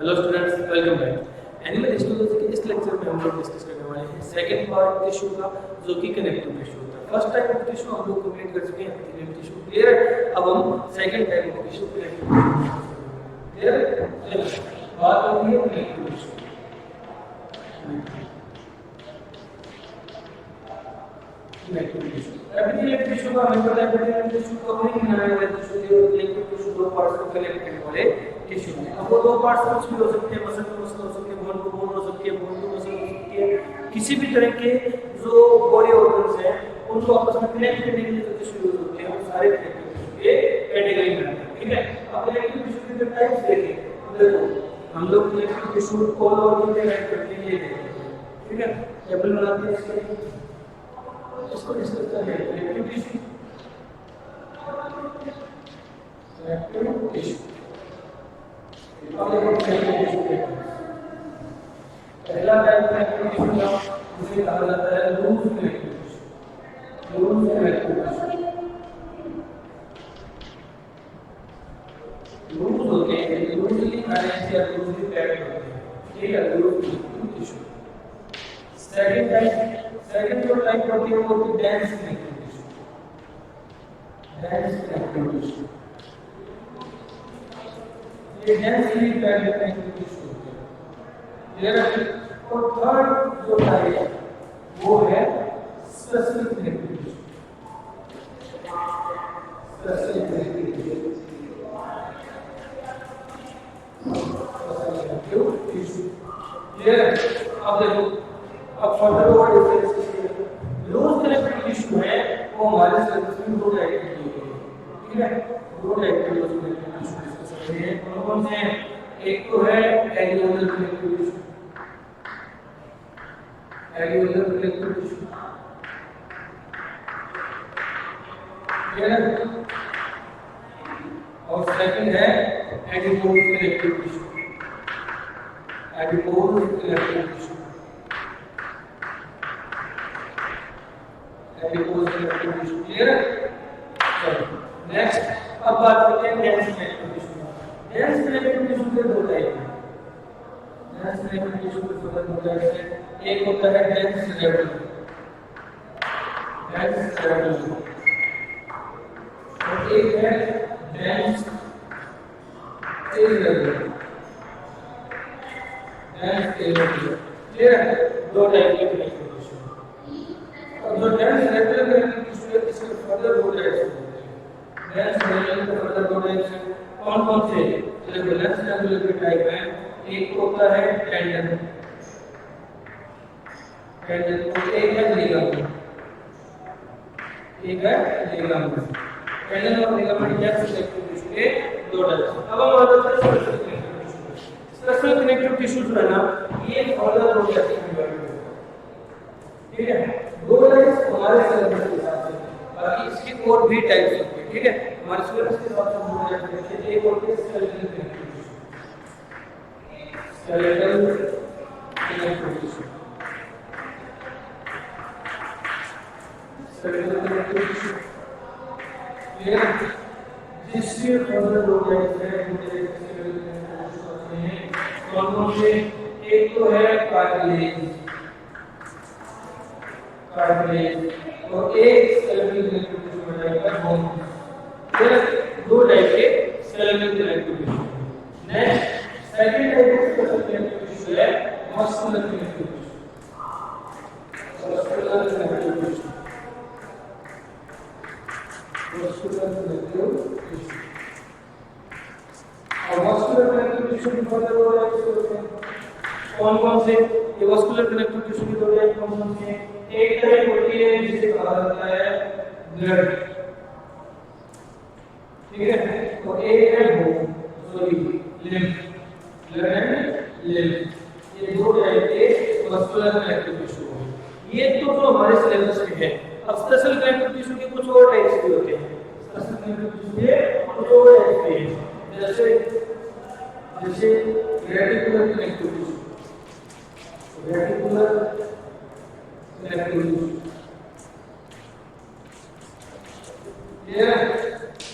Hello students, welcome back. Animal histology के इस lecture में हम लोग डिस्कस करने वाले हैं सेकंड पार्ट टिश्यू का, जो कि कनेक्टिव टिश्यू होता है। फर्स्ट टाइप ऑफ टिश्यू हम लोग कंप्लीट कर चुके हैं, एपिथेलियल टिश्यू क्लियर है। अब हम second type of tissue connective tissue clear है। चलिए बात होती है connective tissue. Connective tissue, epithelial tissue का हमें पता है, एपिथेलियल टिश्यू कवरिंग बनाने टिश्यू जो कनेक्टिव टिश्यू दो पार्ट्स को कनेक्ट करने वाले टिश्यू में। अब वो दो पार्ट्स कुछ भी हो सकते हैं, मसल टू मसल हो सकते हैं, बोन टू बोन हो सकती है, बोन टू मसल हो सकती है, किसी भी तरह के जो बॉडी ऑर्गन्स हैं उनको आपस में कनेक्ट करने के लिए जो टिश्यू यूज होते हैं वो सारे कनेक्टिव टिश्यू के कैटेगरी में आते हैं। ठीक है, अब कनेक्टिव टिश्यू के टाइप्स देखें। देखो हम लोग connective tissue all over the connect करते हैं, ये देखो। ठीक है, टेबल बनाते हैं इसको डिस्कस करते हैं। कनेक्टिव टिश्यू, कनेक्टिव टिश्यू पहला टाइप कनेक्टिव टिश्यू का जिसे कहा जाता है loose connective tissue. Loose connective tissue loose होते हैं, लूजली अरेंज्ड या लूजली पैक्ड होते हैं। ठीक है, लूज कनेक्टिव टिश्यू। सेकंड जो टाइप होती है वो होती है dense connective tissue. Dense connective tissue ये डेंसली पैक्ड कनेक्टिव टिश्यू होते हैं। क्लियर है। और थर्ड जो टाइप वो है specific connective tissue. Specific connective tissue. Clear है। अब देखो, अब फर्दर और डिफरेंस लूज कनेक्टिव टिश्यू है वो हमारे सिलेबस में दो टाइप के होते हैं। ठीक है, दो टाइप के लूज कनेक्टिव टिश्यू डिस्कस करते हैं। कौन से हैं? एक तो है alveolar connective tissue. Alveolar connective tissue, clear है। और सेकंड है adipose connective tissue. Adipose connective tissue, adipose connective tissue. Clear है। चलो नेक्स्ट अब बात करते हैं dense connective tissue. Dense connective tissue के दो टाइप हैं। डेंस कनेक्टिव टिश्यू के दो टाइप हैं। एक होता है डेंस रेडिकुलर, डेंस रेडिकुलर, और एक है dense irregular, dense irregular. Clear है। दो टाइप के कनेक्टिव टिश्यू। और जो डेंस रेडिकुलर कनेक्टिव टिश्यू है इसके फर्दर दो टाइप्स होते हैं। डेंस रेडिकुलर के फर्दर दो टाइप्स हैं। कौन से? देखो डेंस रेडिकुलर के टाइप हैं। एक होता है टेंडन, टेंडन, एक है लिगामेंट, एक है लिगामेंट। टेंडन और लिगामेंट डेंस कनेक्टिव टिश्यू के दो टाइप्स। अब हम बात करते हैं special connective tissue. Special connective tissue जो है ना ये फर्दर दो टाइप्स में डिवाइड होता है। ठीक है, दो टाइप्स हमारे सिलेबस के हिसाब से, बाकी इसकी और भी टाइप्स होती है। ठीक है, हमारे सिलेबस के हिसाब से हम दो टाइप्स देखते हैं। एक होती है skeletal connective tissue, skeletal connective tissue, skeletal connective tissue. Clear है। जिसके फर्दर दो टाइप्स हैं, स्केलेटल कनेक्टिव टिश्यू होते हैं। कौन से? एक तो है कार्टिलेज, कार्टिलेज, और एक स्केलेटल कनेक्टिव टिश्यू में जाएगा बोन। फिर दो टाइप के skeletal connective tissue. Next second type of special connective tissue है muscular connective tissue. Muscular connective tissue, muscular connective tissue. और मस्कुलर कनेक्टिव टिश्यू की फर्दर दो टाइप्स होते हैं। कौन से? ये मस्कुलर कनेक्टिव टिश्यू की दो टाइप कौन से हैं? एक टाइप होती है जिसे कहा जाता है ब्लड, ठीक है, और एक है bone, sorry lymph, blood and lymph. ये दो टाइप के मस्कुलर कनेक्टिव टिश्यू हैं। ये तो हमारे सिलेबस में है। अब स्पेशल कनेक्टिव टिश्यू के कुछ और टाइप्स भी होते हैं। स्पेशल कनेक्टिव टिश्यू के कुछ और टाइप्स भी हैं, जैसे reticular connective tissue, reticular connective tissue.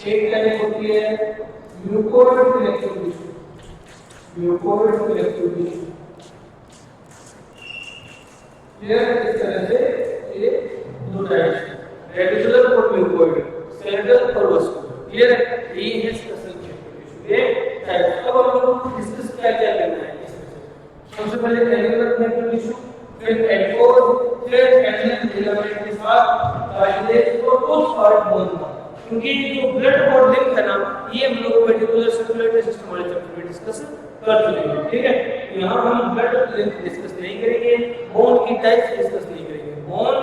एक टाइप होती है mucoid connective tissue, mucoid collective tissue. Clear? इस तरह से ये दो टाइप्स, रेडिकुलर और म्यूकोइड, सेरेब्रल और वास्कुलर। क्लियर है? ये है स्पेशल कलेक्टिव टिश्यू ये टाइप। अब हम लोग को डिस्कस क्या क्या करना है इस तरह से। सबसे पहले रेडिकुलर कलेक्टिव टिश्यू, फिर एडकोर, फिर एडहेरेंट फिलामेंट के साथ कार्टिलेज और कुछ पार्ट बोन का। क्योंकि जो ब्लड बॉन्डिंग है ना, ये हम लोग पर्टिकुलर सर्कुलेटरी सिस्टम वाले चैप्टर में डिस्कस कर चुके हैं। ठीक है? यहाँ हम ब्लड लिंक डिस्कस नहीं करेंगे, बोन की टाइप्स डिस्कस नहीं करेंगे, बोन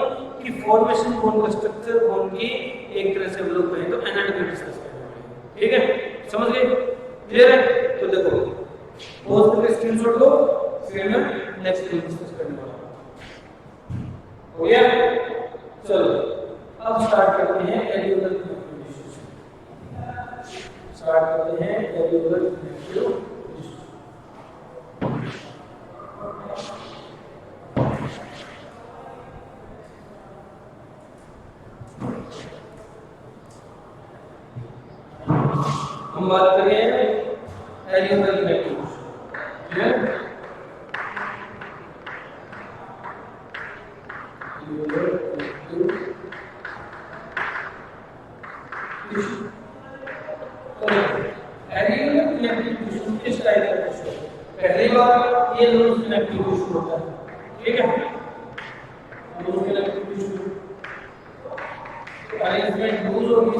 की फॉर्मेशन, बोन का स्ट्रक्चर, बोन की एक तरह से हम लोग कहें तो एनाटॉमी डिस्कस करेंगे। ठीक है? समझ गए? क्लियर है? तो देखो पोस्ट करके स्क्रीनशॉट लो, फिर मैं नेक्स्ट डिस्कस करने वाला हूं। हो गया? चलो अब स्टार्ट करते हैं एलियोलर कनेक्टिव टिश्यू से। स्टार्ट करते हैं एलियोलर कनेक्टिव टिश्यू। हम बात करें areolar connective tissue. Areolar connective areolar connective tissue किस टाइप का टिश्यू है? पहली बार ये लूज कनेक्टिव टिश्यू होता है। ठीक है? Loose connective tissue arrangement loose होगी।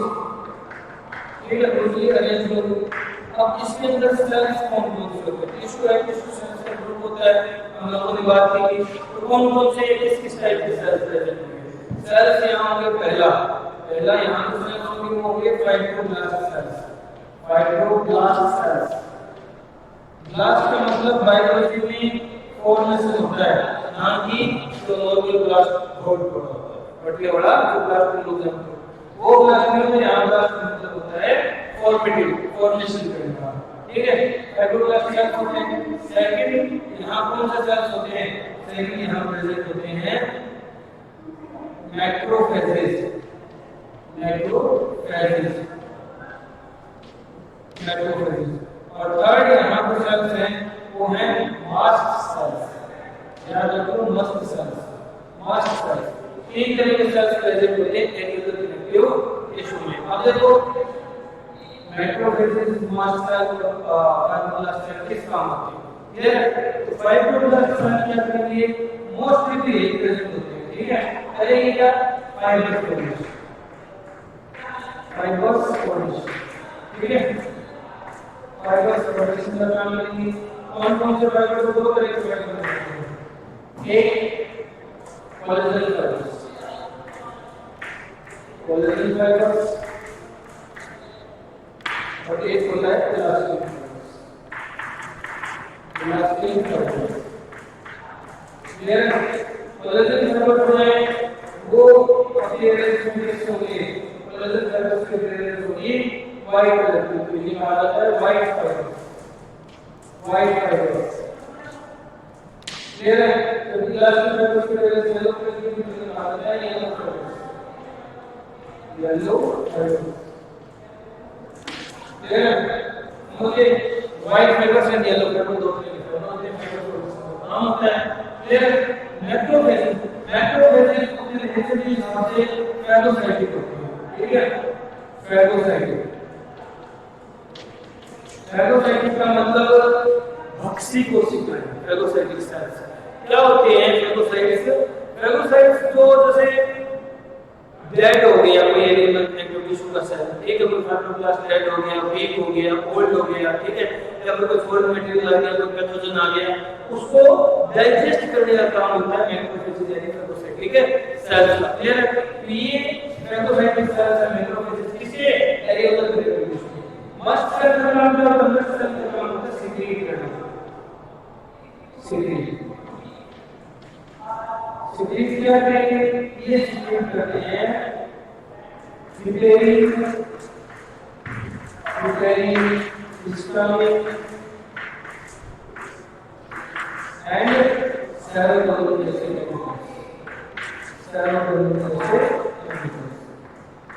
ठीक है? लूजली अरेंज होगी। अब इसके अंदर सेल्स कौन कौन से होते हैं? टिश्यू है, टिश्यू सेल्स का ग्रुप होता है। हम लोगों ने बात की थी तो कौन कौन से किस टाइप के सेल्स प्रेजेंट होंगे? सेल्स यहाँ होंगे, पहला यहाँ जो सेल्स होंगे वो होंगे fibroblast sales. Fibroblast sales, blast का मतलब बायोलॉजी में फॉर्मेशन होता है, ना कि जो नॉर्मल ब्लास्ट बहुत बड़ा होता है। बट ये बड़ा जो ब्लास्ट हम लोग जानते हैं वो ब्लास्ट में होता है। यहाँ ब्लास्ट का मतलब होता है फॉर्मेटिव, फॉर्मेशन करना। ठीक है? फाइब्रोब्लास्ट सेल्स होते हैं। सेकंड यहाँ कौन से सेल्स होते हैं? सेकंड यहाँ प्रेजेंट होते हैं मैक्रोफेजेस। मैक्रोफेजेस और थर्ड यहाँ पर सेल्स हैं वो हैं मास्ट सेल्स। याद रखो मस्ट सेल्स, मास्ट सेल्स। तीन तरह के सेल्स प्रेजेंट होते हैं एलियोलर कनेक्टिव टिश्यू में। अब देखो macrophages, mast cell, fibroblast cell किस काम आते हैं? क्लियर? तो फाइब्रोब्लास्ट सेल क्या करेंगे? मोस्टली प्रेजेंट होते हैं। ठीक है? करेंगे क्या? Fibre formation, fibres formation. ठीक है? फाइबर्स फॉर्मेशन का काम करेंगे। कौन कौन से फाइबर? दो तरह के फाइबर होते हैं। एक कोलेजन फाइबर्स, कोलेजन फाइबर्स, और एक होता है elastin fibres. Elastin fibres clear? Collagen fibre जो है वो अपनी अरेंजमेंट से होगी। कोलेजन फाइबर्स की अरेंजमेंट होगी व्हाइट कलर की, ये कहा जाता है white fibre, white fibre. Clear है? तो इलास्टिन फाइबर्स की अरेंजमेंट येलो कलर की, कहा जाता है yellow fibre, yellow fibre. Clear है? मुझे white fibres and yellow fibre दो तरह के होते हैं। फाइबर नाम होता है। क्लियर? मैक्रोफेजेस, मैक्रोफेजेस अपने नेचर के हिसाब से फैगोसाइटिक होते हैं। ठीक है? फैगोसाइटिक, फैगोसाइटिक का मतलब भक्षी कोशिका है। फैगोसाइटिक सेल्स क्या होते हैं? फैगोसाइट्स, फैगोसाइट्स तो जैसे डेड हो गया कोई एलिमेंट कनेक्टिव टिश्यू का सेल, ठीक है? कोई फाइब्रोब्लास्ट डेड हो गया, वीक हो गया, ओल्ड हो गया, ठीक है? या फिर कोई फॉरेन मटेरियल आ गया, कोई पैथोजन आ गया, उसको डाइजेस्ट करने का काम होता है मैक्रोफेजेस यानी फैगोसाइट। ठीक है? सेल्स का। क्लियर है? तो ये फैगोसाइटिक सेल्स है मैक्रोफेजेस किसके? एलियोलर कनेक्टिव टिश्यू। मस्ट सेल का काम क्या होता है? मस्ट सेल का काम होता है सीक्रेट करना। सीक्रेट, सीक्रेट क्या करेंगे? ये सीक्रेट करते हैं प्रिपेयरिंग, हिस्टामिन एंड सेरोटोनिन जैसे केमिकल्स। सेरोटोनिन जैसे chemicals,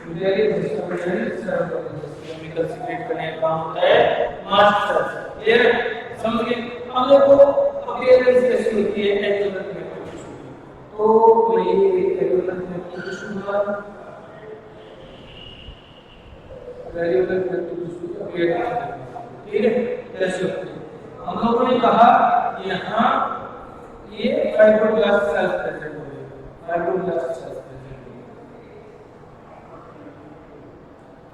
preparing histamine and serotonin जैसे केमिकल सीक्रेट करने का काम होता है मास्ट सेल्स। क्लियर? समझ गए। अब देखो अपीयरेंस कैसी होती है एरियोलर कनेक्टिव टिश्यू की, तो मैं ये एरियोलर कनेक्टिव टिश्यू का एरियोलर कनेक्टिव टिश्यू का अपीयरेंस, ठीक है, कैसे होती है। हम लोगों ने कहा यहाँ ये फाइब्रोब्लास्ट सेल्स प्रेजेंट हो गए, फाइब्रोब्लास्ट सेल्स प्रेजेंट हो गए।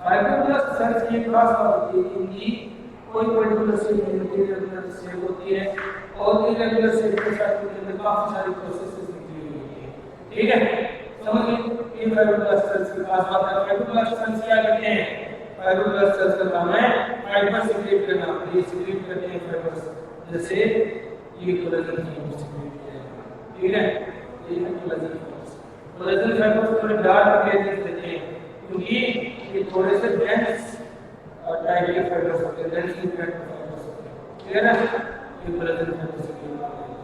फाइब्रोब्लास्ट सेल्स की खास बात होती है कि इनकी कोई पर्टिकुलर शेप नहीं, इरेगुलर शेप होती है और इरेगुलर शेप के साथ उनके अंदर काफी सारी प्रोसेसेस निकली हुई होती है, ठीक है। समझ गए। ये फाइब्रोब्लास्ट सेल्स की खास बात है। फाइब्रोब्लास्ट सेल्स क्या करते हैं, फाइब्रोब्लास्ट सेल्स का काम है फाइबर सीक्रेट करना, ये सीक्रेट करते हैं फाइबर्स, जैसे ये कोलेजन फाइबर्स सीक्रेट करते हैं, ठीक है, ये है कोलेजन फाइबर्स। कोलेजन फाइबर्स थोड़े डार्क अपीयरेंस देते हैं क्योंकि ये थोड़े से डेंस टाइप के फाइबर्स होते हैं, डेंस न्यूक्लियर फाइबर्स होते हैं, ठीक है ना, ये कोलेजन फाइबर्स सीक्रेट करते हैं,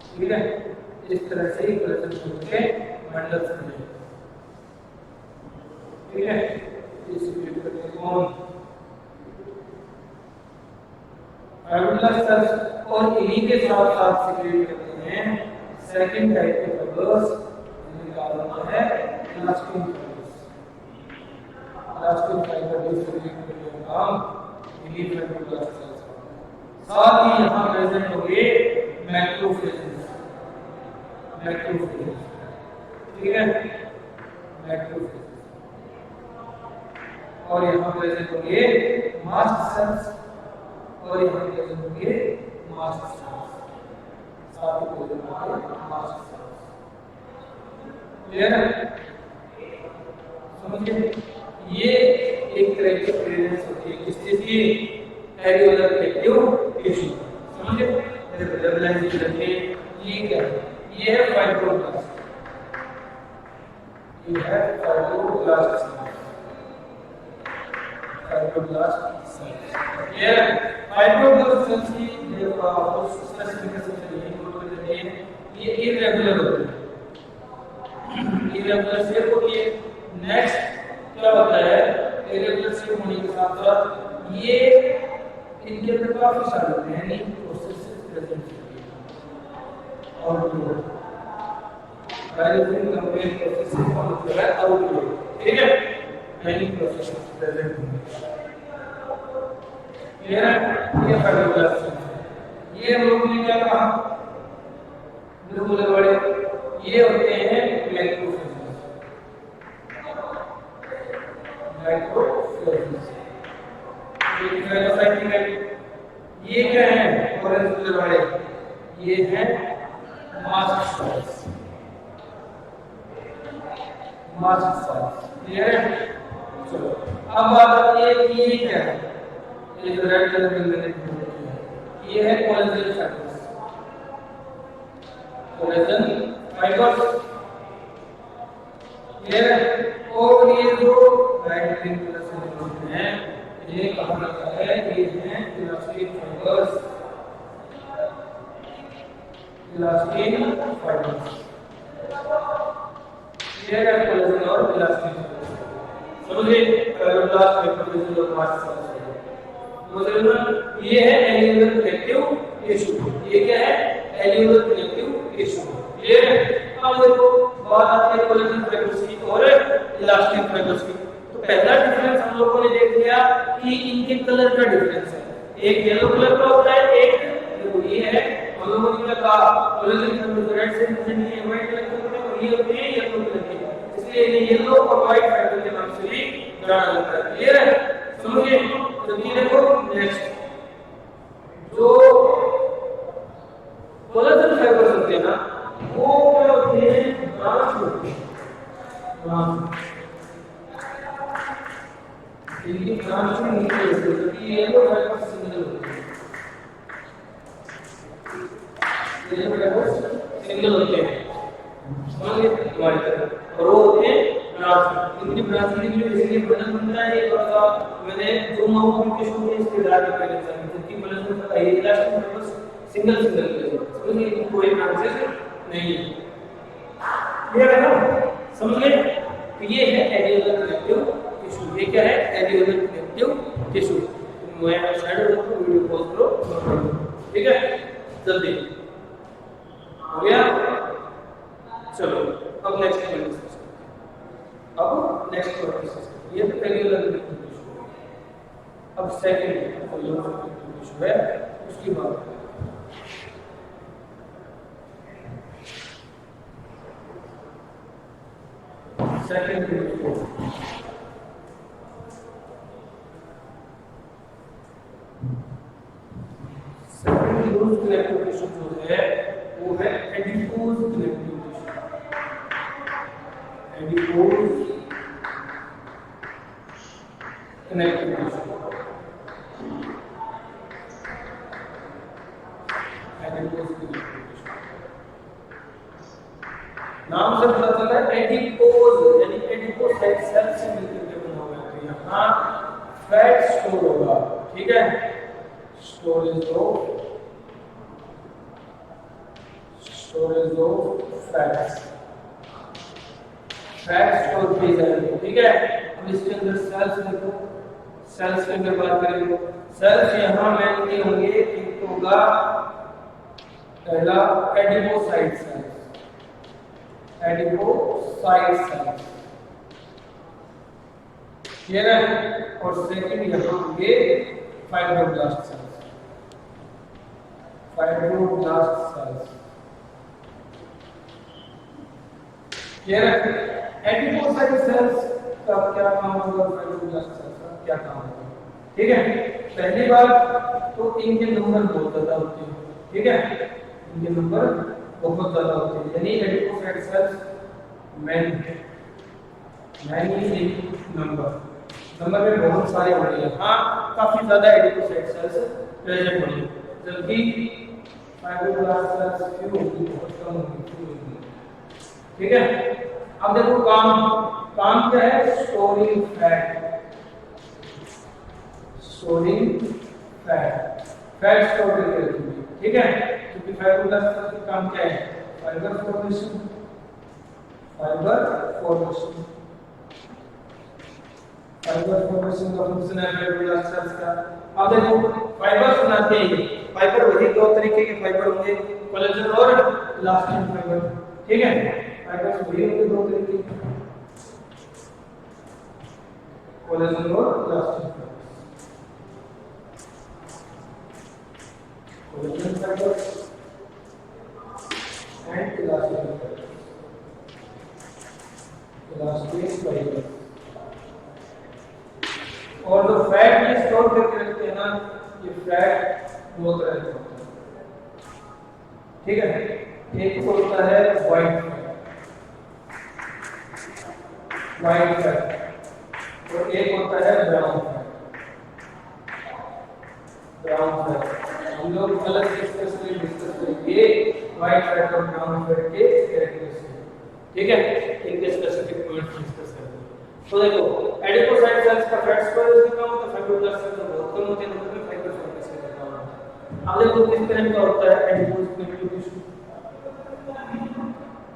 ठीक है। इस तरह से कोलेजन फाइबर के बंडल्स बने, ठीक है, ये सीक्रेट करते हैं कौन, फाइब्रोब्लास्ट सेल्स, और इन्हीं के साथ साथ सीक्रेट करते हैं सेकंड टाइप के फाइबर्स, जिनका नाम है इलास्टिन फाइबर्स। इलास्टिन फाइबर भी सीक्रेट करते हैं काम इन्हीं फाइब्रोब्लास्ट सेल्स का। साथ ही यहाँ प्रेजेंट होंगे मैक्रोफेजेस, मैक्रोफेजेस, ठीक है, मैक्रोफेजेस, और यहाँ प्रेजेंट होंगे मास्ट सेल्स, और यहाँ प्रेजेंट होंगे मास्ट सेल्स, साथ ही प्रेजेंट होंगे मास्ट सेल्स, क्लियर है, समझिए। ये एक तरह की अपीयरेंस होती है किस चीज की, एरियोलर कनेक्टिव टिश्यू, समझिए। डबल लाइन लिख रखिए, ये क्या है, ये है फाइब्रोब्लास्ट, ये है fibroblast sales, fibroblast sales, clear है। फाइब्रोब्लास्ट सेल्स की स्पेसिफिकेशन चाहिए, ये इरेगुलर होते हैं, इरेगुलर शेप होती है। नेक्स्ट क्या होता है, इरेगुलर शेप होने के साथ साथ ये इनके अंदर काफी सारे मैनिंग प्रोसेसेस प्रेजेंट होती है, आउटफ्लो राइजिंग कंपेयर प्रोसेसेस का मतलब है आउटफ्लो, ठीक है, मैनिंग प्रोसेसेस प्रेजेंट होंगे, क्लियर है। ये फाइब्रोब्लास्ट सेल्स है। ये हम लोगों ने क्या कहा, बिल्कुल बड़े, ये होते हैं मैक्रोफेजेस, मैक्रोफेजेस, ये फेगोसाइटिक है। ये क्या है, ऑरेंज वाले, ये है mast cells, mast cells, clear है। चलो अब बात आती है कि ये क्या है, ये जो रेड कलर में मैंने दिखाया है, ये है collagen fibres, collagen fibres, clear है। और ये जो लाइट ग्रीन कलर से निकलते हैं, ये कहा जाता है ये हैं elastin fibres, elastin fibres, clear है, कोलेजन और इलास्टिन फाइबर्स, समझिए। फाइब्रोब्लास्ट मैक्रोफेजेस और मास्ट सेल्स, ये है एरियोलर कनेक्टिव टिश्यू, ये क्या है, एरियोलर कनेक्टिव टिश्यू, क्लियर है। अब देखो बात आती है कोलेजन फाइबर्स की और इलास्टिन फाइबर्स की। तो पहला डिफरेंस हम लोगों ने देख लिया कि इनके कलर का डिफरेंस है, एक येलो कलर का होता है, एक देखो ये है, हम लोगों ने क्या कहा, कोलेजन फाइबर्स रेड से प्रेजेंट है, व्हाइट कलर के होते हैं, और ये होते हैं येलो कलर के, इसलिए इन्हें येलो और व्हाइट फाइबर के नाम से भी जाना जाता है, क्लियर है, समझिए। तो ये देखो नेक्स्ट जो कोलेजन फाइबर्स होते हैं ना, वो क्या होते हैं, ब्रांच होते हैं, ब्रांच, इनकी ब्रांच में नीचे होती है, क्योंकि येलो फाइबर्स सिंगल होते हैं, येलो फाइबर्स सिंगल होते हैं, समझिए हमारी तरह, और वो होते हैं ब्रांच। इनकी ब्रांच के लिए इसलिए बटन बनता है, ये थोड़ा सा मैंने जूम आउट करके शो किया, इसके डाटा पहले से क्योंकि बटन का ये इलास्टिक फाइबर्स सिंगल सिंगल है, समझिए, इनकी कोई ब्रांचेस नहीं है, क्लियर है ना, समझिए। तो ये है एरियोलर कनेक्टिव टिश्यू, ये क्या है, एरियोलर कनेक्टिव टिश्यू। अब सेकंड कोई इशू है उसकी बात करें। सेकंड यूज कनेक्टिव टिश्यू जो है वो है adipose connective tissue. Adipose connective tissue, adipose connective tissue नाम से पता चला है एडिपोज यानी एडिपोसाइट सेल से मिलकर के बना हुआ है। यहाँ फैट स्टोर होगा, ठीक है, storage of fats, fat store की जाएगी, ठीक है। अब इसके अंदर सेल्स देखो, सेल्स के अंदर बात करेंगे। सेल्स यहाँ मेनली होंगे, एक तो होगा पहला एडिपोसाइट सेल्स, एडिपोसाइट सेल्स ये है, और सेकंड यहाँ होंगे फाइब्रोब्लास्ट सेल्स, फाइब्रोब्लास्ट सेल्स ये है। एडिपोसाइट सेल्स का क्या काम होगा, फाइब्रोब्लास्ट सेल्स का क्या काम होगा, ठीक है। पहली बात तो इनके नंबर बहुत ज्यादा होते हैं, ठीक है, इनके नंबर बहुत ज्यादा होते हैं, यानी एडिपोसाइट सेल्स मैनी नंबर में बहुत सारे होते हैं। हाँ, काफी ज्यादा एडिपोसाइट सेल्स प्रेजेंट होते हैं, जबकि फाइब्रोब्लास्ट सेल्स फ्यू होती है, बहुत कम होती है, ठीक है। अब देखो काम क्या है, स्टोरिंग फैट, फैट स्टोर करके रखेंगे, ठीक है। क्योंकि फाइब्रोब्लास्ट सेल का काम क्या है, फाइबर फॉर्मेशन का फंक्शन है फाइब्रोब्लास्ट सेल्स का। अब देखो फाइबर बनाते हैं, फाइबर वही दो तरीके के फाइबर होंगे, कोलेजन और इलास्टिन फाइबर, ठीक है। फाइबर वही होंगे दो तरीके के, कोलेजन और elastin fibre, collagen fibre and elastin fibre. और जो फैट में स्टोर करके रखते हैं ना, ये फैट दो तरह के होते हैं, ठीक है। एक होता है व्हाइट फैट और एक होता है ब्राउन फैट। हम लोग अलग डिस्कस करेंगे व्हाइट फैट और ब्राउन फैट के कैरेक्टरिस्टिक्स, ठीक है, इनके स्पेसिफिक पॉइंट्स डिस्कस करेंगे। तो देखो एडिपोसाइट सेल्स का फैट स्टोरेज कम होता है, फाइब्रोब्लास्ट सेल्स का बहुत कम होता है, नंबर में फाइबर फॉर्मेशन का कम होता है। अब देखो किस तरह का होता है adipose connective tissue,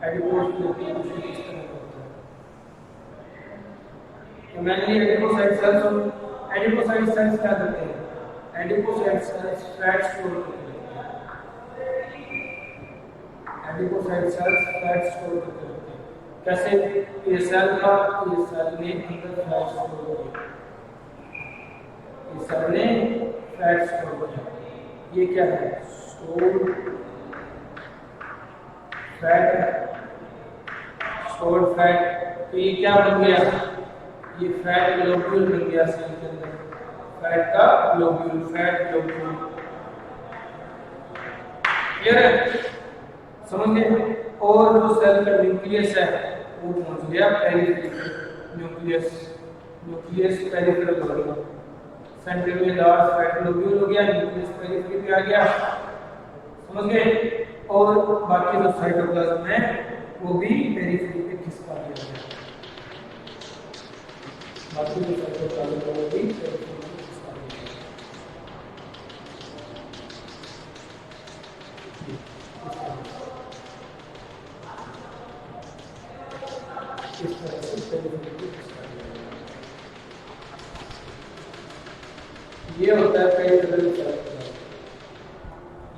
adipose connective tissue किस तरह का होता है। मेनली एडिपोसाइट सेल्स क्या करते हैं, एडिपोसाइट सेल्स फैट स्टोर करते हैं, एडिपोसाइट सेल्स फैट स्टोर करते हैं। कैसे, ये सेल था, ये सेल ने अंदर फैट स्टोर किया, ये सेल ने फैट स्टोर किया, ये क्या है, स्टोर्ड फैट। तो ये क्या बन गया, ये फैट ग्लोब्यूल बन गया सेल के अंदर, फैट का ग्लोब्यूल, फैट ग्लोब्यूल, क्लियर है, समझ गए। और जो सेल का न्यूक्लियस है वो पहुंच गया पेरिफेरल न्यूक्लियस पेरिफेरल हो गया, सेंटर में लार्ज फैट ग्लोब्यूल हो गया, न्यूक्लियस पेरिफेरल पे आ गया, समझ गए। और बाकी जो साइटोप्लाज्म है वो भी पेरिफेरल पे खिसका दिया गया, बाकी जो साइटोप्लाज्म है वो भी पेरिफेरल पे खिसका दिया गया। इस तरह से पेरिफेरल पे खिसका दिया गया। ये होता है पेरिफेरल साइटोप्लाज्म।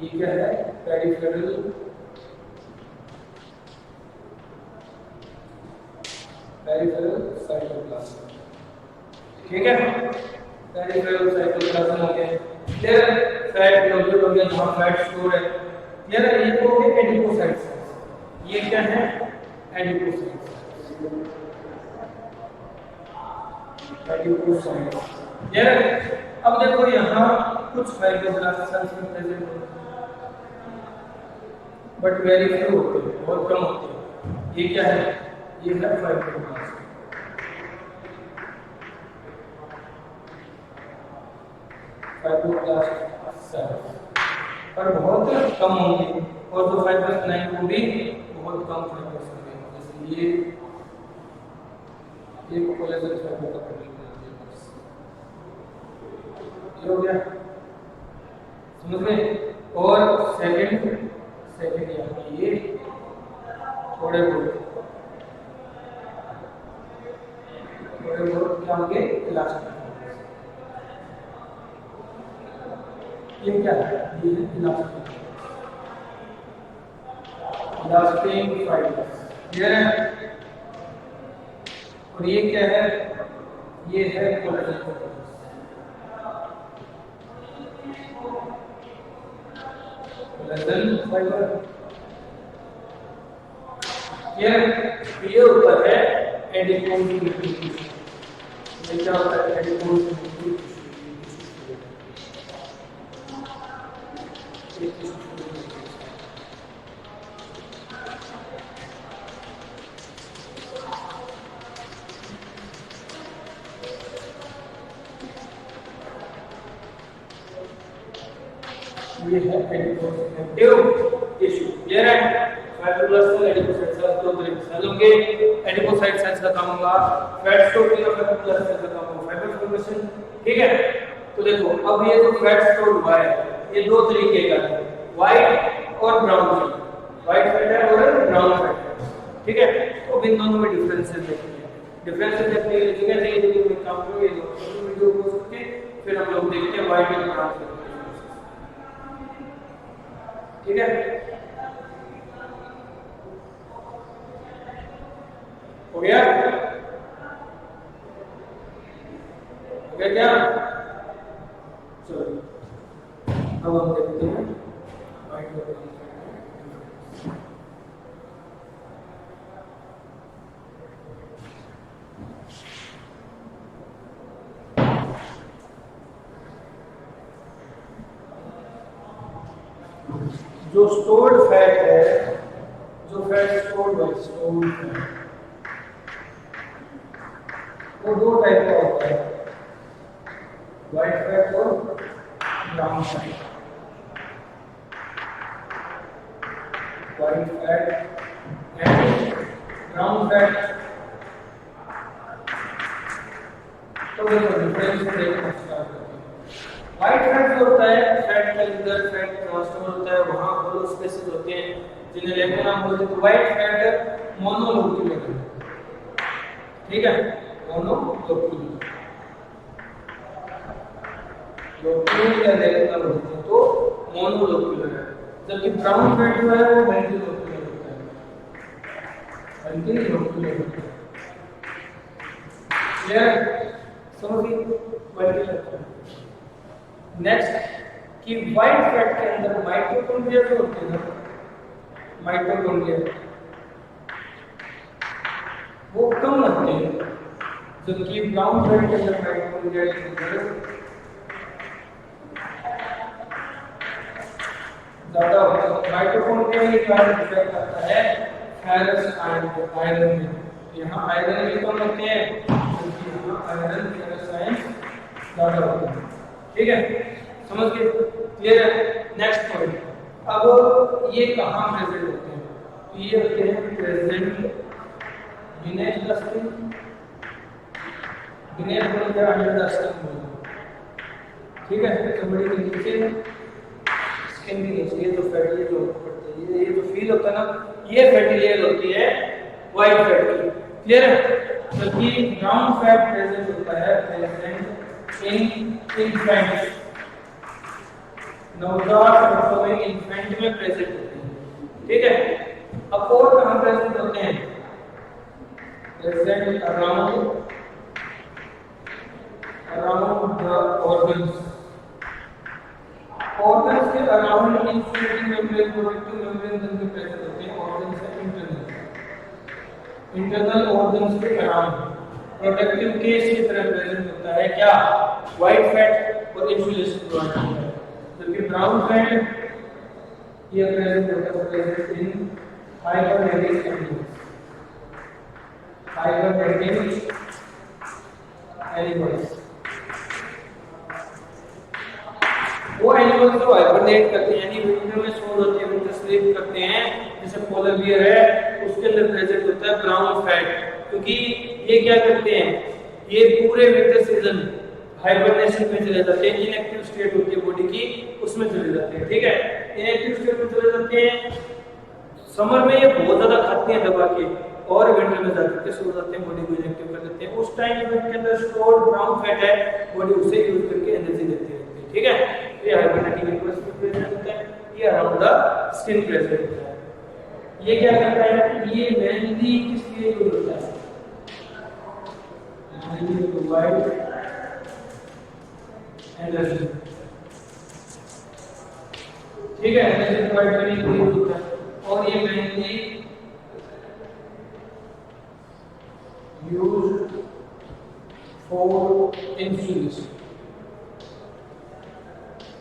ये क्या है, पेरिफेरल साइटोप्लाज्म, ठीक है। पेरिफेरल साइटोप्लाज्म हो गया, क्लियर है, फैट ग्लोब्यूल हो गया जहां फैट स्टोर है, क्लियर है, ये हो गए एडिपोसाइट्स, ये क्या है एडिपोसाइट्स, एडिपोसाइट्स, क्लियर है। अब देखो यहाँ कुछ फाइब्रोब्लास्ट सेल्स में प्रेजेंट होते हैं बट वेरी फ्यू होते हैं, बहुत कम होते हैं, ये क्या है, ये है फाइब्रोब्लास्ट, फाइब्रोब्लास्ट सेल्स पर बहुत कम होंगे, और जो फाइब्रस लाइन को भी बहुत कम फाइब्रस होंगे, जैसे ये कोलेजन फाइबर का प्रोटीन हो गया, समझ गए। और सेकंड यहाँ ये थोड़े बहुत क्या होंगे इलास्टिक, ये क्या है, ये इलास्टिक फाइबर्स, क्लियर है। और ये क्या है, ये है कोलेजन फाइबर्स, कोलेजन फाइबर, ये ऊपर है एडिपोज न्यूक्लियस, ये क्या होता है एडिपोज न्यूक्लियस, ये है एडिपोसिव टिश्यू, क्लियर है। फाइब्रोब्लास्ट सेल एडिपोसाइट सेल दो तरह के सेल होंगे, एडिपोसाइट सेल्स का काम होगा फैट स्टोर करना, फाइब्रोब्लास्ट सेल का काम होगा फाइबर फॉर्मेशन, ठीक है। तो देखो अब ये जो फैट स्टोर हुआ है ये दो तरीके का है, व्हाइट और ब्राउन फैट, व्हाइट फैट है और ब्राउन फैट है, ठीक है। तो इन दोनों में डिफरेंसेस देखेंगे, डिफरेंसेस देखने के लिए जगह जगह में काम करेंगे, वीडियो को करके फिर हम लोग देखते हैं व्हाइट और ब्राउन फैट, ठीक है। हो गया क्या, चलो अब हम देखते हैं व्हाइट और ब्राउन फैट। जो स्टोर्ड फैट है, जो फैट स्टोर्ड फैट वो दो टाइप का होता है, व्हाइट फैट और brown fat, white fat and brown fat. तो देखो डिफरेंस देखना स्टार्ट करते हैं। व्हाइट फैट जो होता है, फैट के अंदर फैट ट्रांसफर होता है, वहां होलो स्पेसेस होते हैं जिन्हें लेकर नाम बोलते हैं। तो व्हाइट फैट मोनोलोक्यूलर है, ठीक है, मोनोलोक्यूलर लोक्यूलर लेकर बोलते हैं, तो मोनोलोक्यूलर है। जबकि ब्राउन फैट जो है वो मल्टीलोक्यूलर होता है, मल्टीलोक्यूलर होता है, क्लियर, समझिए मल्टीलोक्यूलर। नेक्स्ट कि व्हाइट फैट के अंदर माइटोकॉन्ड्रिया जो होते हैं, माइटोकॉन्ड्रिया वो कम होते हैं, जबकि ब्राउन फैट के अंदर माइटोकॉन्ड्रिया ज्यादा होता है। माइटोकॉन्ड्रिया के कारण इफेक्ट करता है फेरस एंड आयरन में, यहाँ आयरन भी कम होते हैं जबकि यहाँ आयरन फेरस आयन ज्यादा होते हैं, ठीक है, समझ गए, क्लियर है। नेक्स्ट पॉइंट, अब ये कहाँ प्रेजेंट होते हैं, तो ये होते हैं present beneath the skin, beneath बोल गया अंडर द स्किन, ठीक है, चमड़ी के नीचे, स्किन के नीचे, ये जो फैटी लेयर जो पड़ती है, ये जो फील होता है ना, ये फैटी लेयर होती है व्हाइट फैट की, क्लियर है। जबकि ब्राउन फैट प्रेजेंट होता है प्रेजेंट इन इन्फेंट, नवजात बच्चों में इन्फेंट में प्रेजेंट होते हैं, ठीक है। अब और कहाँ प्रेजेंट होते हैं, प्रेजेंट अराउंड द ऑर्गन्स के around insulating membrane protective membrane बन के प्रेजेंट होते हैं। ऑर्गन्स है इंटरनल ऑर्गन्स के अराउंड प्रोटेक्टिव केस की तरह प्रेजेंट होता है क्या? व्हाइट फैट और इंसुलेशन प्रोवाइड करता है। जबकि ब्राउन फैट ये प्रेजेंट होता है प्रेजेंट इन हाइपरनेटिक एनिमल्स। हाइपरनेटिक एनिमल्स वो एनिमल्स जो हाइबरनेट करते हैं यानी विंटर में सो जाते हैं, विंटर स्लीप करते हैं, जैसे पोलर बियर है, उसके अंदर प्रेजेंट होता है ब्राउन फैट। क्योंकि ये क्या करते हैं, ये पूरे विंटर सीजन हाइबरनेशन में चले जाते हैं, इनएक्टिव स्टेट होती है बॉडी की, उसमें चले जाते हैं। ठीक है, इनएक्टिव स्टेट में चले जाते हैं। समर में ये बहुत ज्यादा खाते हैं दबा के और विंटर में जाकर के सो जाते हैं, बॉडी को इनएक्टिव कर देते हैं। उस टाइम में के अंदर स्टोर्ड ब्राउन फैट है, बॉडी उसे यूज करके एनर्जी देती है। ठीक है, ये हाइबरनेटिक एनिमल्स में प्रेजेंट होता है। ये अराउंड द स्किन प्रेजेंट होता है। ये क्या करता है, ये मेनली किस लिए यूज होता है? Mainly to provide energy. ठीक है, एनर्जी प्रोवाइड करने के लिए यूज होता है। और ये mainly used for insulation,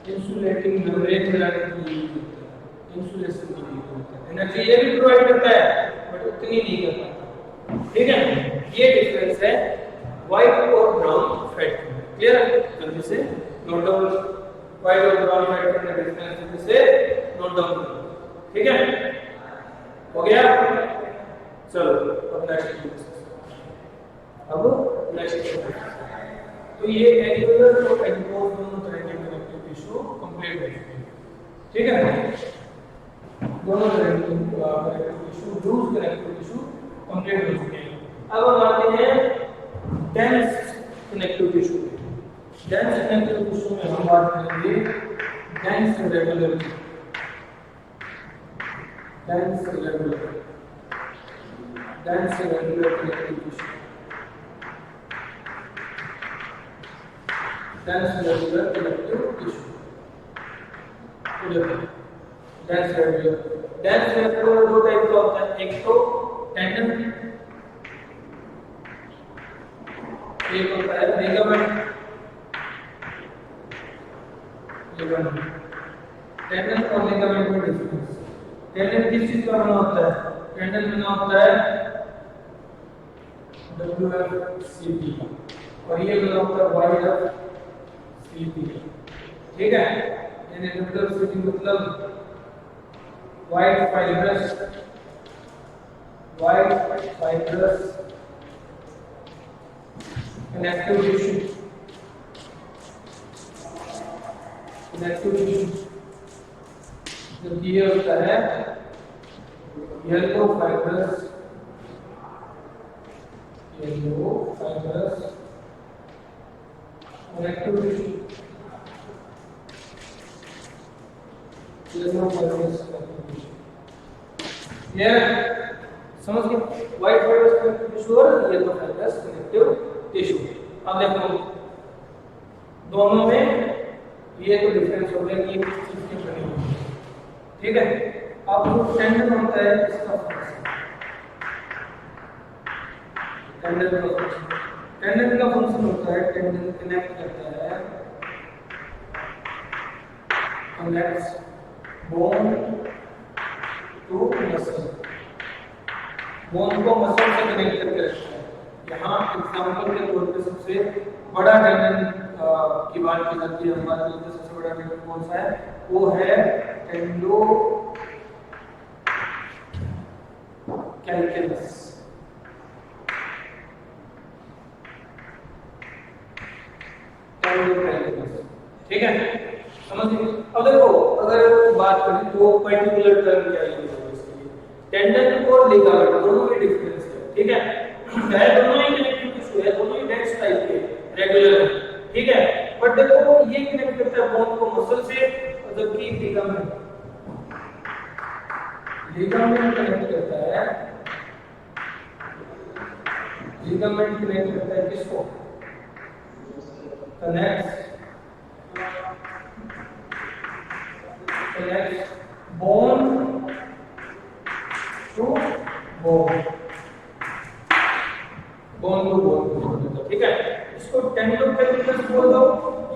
insulating membrane बनाने के लिए यूज होता है, इंसुलेशन के लिए होता है। एनर्जी ये भी प्रोवाइड करता है बट उतनी नहीं कर पाता। ठीक है, ये डिफरेंस है व्हाइट और ब्राउन फैट में। क्लियर है? जल्दी से नोट डाउन, व्हाइट और ब्राउन फैट का डिफरेंस जल्दी से नोट डाउन करो। ठीक है, हो गया? चलो अब नेक्स्ट, तो ये एनिकुलर और एडिपोज दोनों तरह के कनेक्टिव टिश्यू कंप्लीट हो चुके हैं। ठीक है, दोनों तरह के connective tissue, loose connective tissue complete हो चुके हैं। अब हम आते हैं डेंस कनेक्टिव टिश्यू पे। डेंस कनेक्टिव टिश्यू में हम बात करेंगे dense regular connective tissue. dense regular connective tissue. dense regular दो टाइप का होता है, एक तो टेंडन, एक होता है लिगामेंट। टेंडन और लिगामेंट में डिफरेंस। टेंडन किस चीज का बना होता है? टेंडन बना होता है WFCP और ये बना होता है YFCP। ठीक है, यानी WFCP मतलब वाइट फाइब्रस कनेक्टिव टिश्यू। जबकि ये होता है येलो फाइब्रस कनेक्टिव टिश्यू। ये समझ गए? व्हाइट फाइब्रस कनेक्टिव टिश्यू और येलो फाइब्रस कनेक्टिव टिश्यू। अब देखो दोनों में ये तो डिफरेंस हो गया कि किस चीज के बने हुए हैं। ठीक है, अब जो टेंडन होता है इसका टेंडन का फंक्शन होता है, टेंडन कनेक्ट करता है, connects bone to muscle, bone को मसल से कनेक्ट करके रखता है। यहाँ एग्जांपल के तौर पे सबसे बड़ा टेंडन की बात की जाती है, हम बात करते हैं सबसे बड़ा टेंडन कौन सा है? वो है टेंडोकैल्केनस। ठीक है, समझिए। अब देखो अगर बात करें तो पर्टिकुलर टर्म क्या यूज होगा इसके लिए? टेंडन और लिगामेंट दोनों में डिफरेंस है। ठीक है, दोनों ही कनेक्टिव टिश्यू है, दोनों ही डेंस टाइप के रेगुलर है। ठीक है, बट देखो ये कनेक्ट करता है बोन को मसल से, जबकि लिगामेंट कनेक्ट करता है किसको? कनेक्ट्स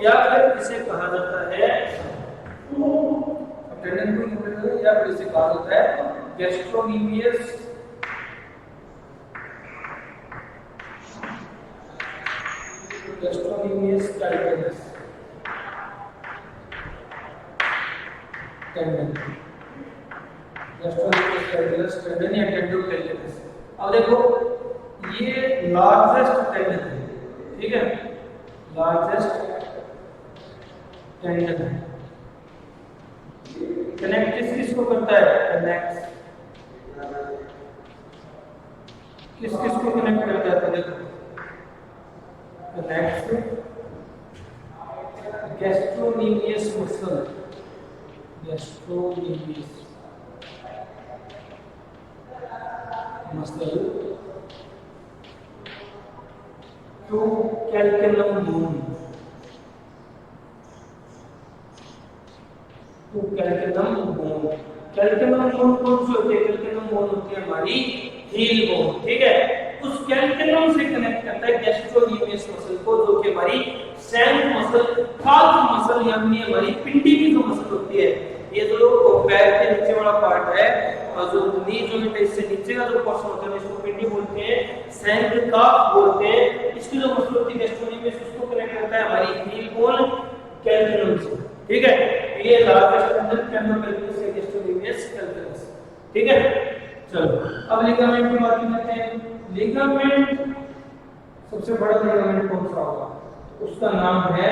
या फिर इसे कहा जाता है टेंडन को, या फिर इसे कहा जाता है गैस्ट्रोनीमियस टाइटेनस टेंडन, गैस्ट्रोनीमियस टाइटेनस टेंडन या टेंडोटाइटेनस। अब देखो ये लार्जेस्ट टेंडन है, ठीक है, लार्जेस्ट टेंडन है। कनेक्ट किसको करता है, कनेक्ट किसको कनेक्ट करता है, तो देखो connect gastrocnemius muscle, gastrocnemius muscle to calcaneum bone, to calcaneum bone. Calcaneum bone कौन सी होती है, कैल्कुलम बोन होती है हमारी हील बोन, ठीक है। उस कैल्कुलम से कनेक्ट करता है गैस्ट्रोनीमियस मसल को, जो कि हमारी सैंक मसल, काल्फ मसल, यानी हमारी पिंडी की जो मसल होती है, ये जो पैर के नीचे वाला पार्ट है और जो नी जॉइंट है, इससे नीचे का जो पोर्शन होता है इसको पिंडी बोलते हैं, सैंक काफ बोलते हैं। इसकी जो मसल होती है गैस्ट्रोनीमियस, उसको कनेक्ट करता है हमारी हील बोन कैल्कुलम से, ठीक है। ये लार्जेस्ट टेंडन टेंडोटाइटेनस या गैस्ट्रोनीमियस कैल्कुलस, ठीक है। चलो अब लिगामेंट की बात करते हैं। लिगामेंट, सबसे बड़ा लिगामेंट कौन सा होगा, उसका नाम है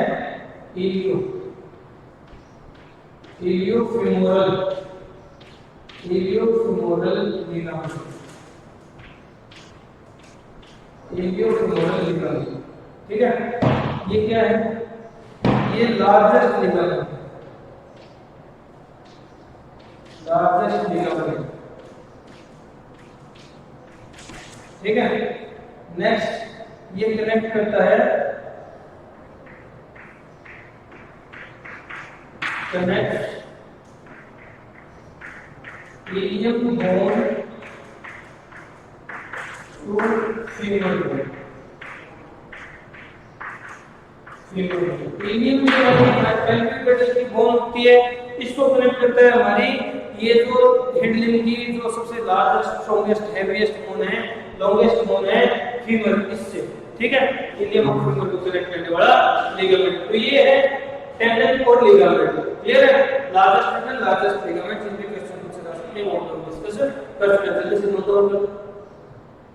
इलियोफेमोरल लिगामेंट, इलियोफेमोरल लिगामेंट, ठीक है। ये क्या है, ये लार्जेस्ट लिगामेंट, लार्जेस्ट लिगामेंट, ठीक है। नेक्स्ट ये कनेक्ट करता है, connect ilium bone to femur bone, ilium की बोन होती है, इसको कनेक्ट करता है हमारी ये जो हेड लिम्ब की जो सबसे लार्जेस्ट, स्ट्रॉन्गेस्ट, हेवीएस्ट बोन है, लॉन्गेस्ट बोन है फीमर, इससे, ठीक है। इलियम और फीमर को कनेक्ट करने वाला लिगामेंट, तो ये है टेंडन और लिगामेंट, क्लियर है। लार्जेस्ट टेंडन, लार्जेस्ट लिगामेंट, जिनके क्वेश्चन पूछे जा सकते हैं वो हम डिस्कस कर सकते हैं। जल्दी से नोट डाउन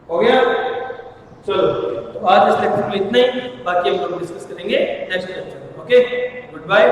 हो गया। चलो तो आज इस लेक्चर में इतना ही, बाकी हम लोग डिस्कस करेंगे नेक्स्ट लेक्चर में। Okay, good bye.